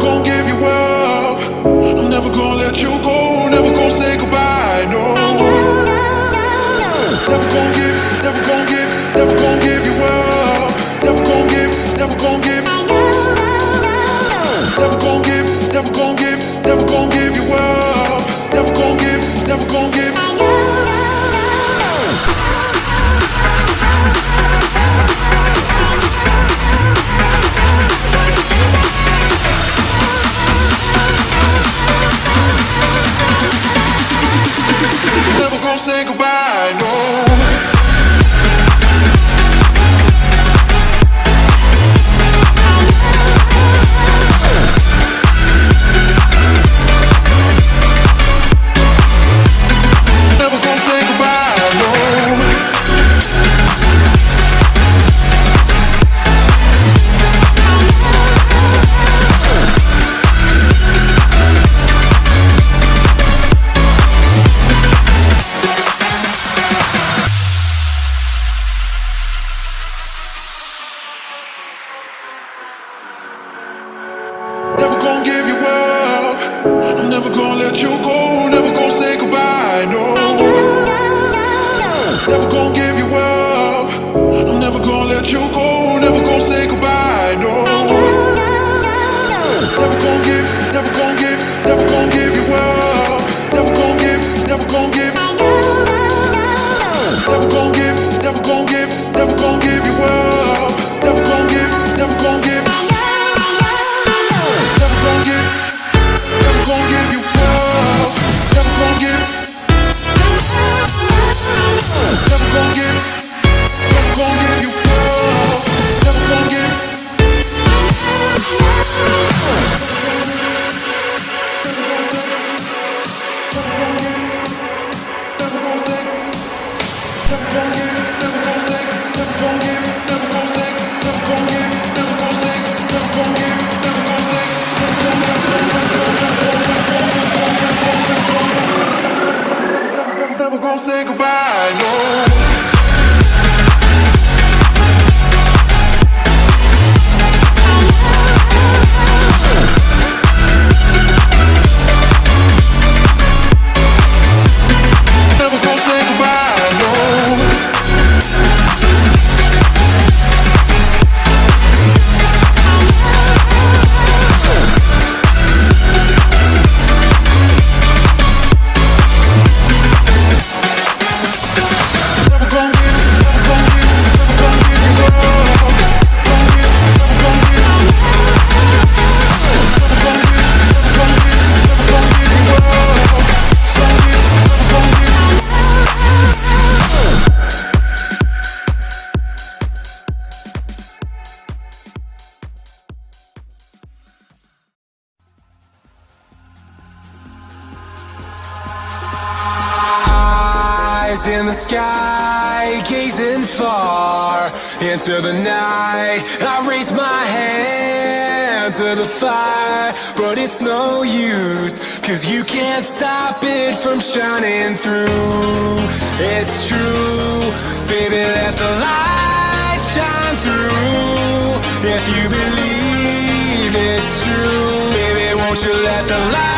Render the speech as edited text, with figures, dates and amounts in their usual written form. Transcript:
gonna give you up. I'm never gonna let you go. Never gonna say goodbye. No. Never gonna give, never gonna give, never gonna give you up. Never gonna give, never gonna give. Never gonna give, never gonna give, never gonna give you up. Never gonna give, never gonna give. Never gonna say goodbye, no. Never gonna give you up. I'm never gonna let you go. Never gonna say goodbye, no. Never gonna give you up. I'm never gonna let you go. Never gonna say goodbye, no. Never gonna give, never gonna give, never gonna give you up. Never gonna give, never gonna give. Never gonna give, never gonna give, never gonna give you up. Never gonna give, never gonna give. Never gonna give, never gonna give you up. Never gonna give, never gonna give, never gonna give you up. Never gonna give. Never gonna say goodbye, no. Never gonna say goodbye, no. In the sky, gazing far into the night, I raise my hand to the fire, but it's no use, 'cause you can't stop it from shining through. It's true, baby, let the light shine through. If you believe it's true, baby, won't you let the light